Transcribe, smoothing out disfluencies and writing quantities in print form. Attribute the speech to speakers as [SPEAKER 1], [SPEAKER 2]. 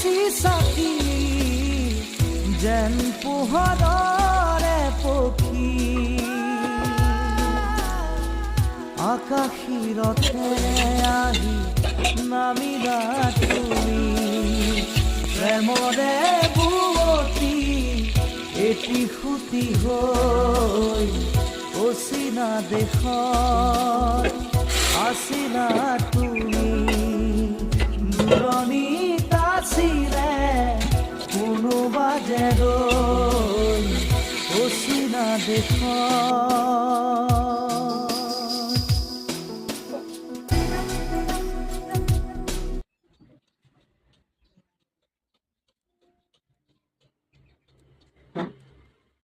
[SPEAKER 1] হাসি চাকি যেন পোহৰৰে পক্ষী আকাশীৰতে আহি নামিলা তুমি প্ৰেমৰে বুৱতী এটি সুতি হৈ অচিনা দেশত আছিলা তুমি দূৰণিত আছিলে কোনোবা যে ৰৈ অচিনা দেশত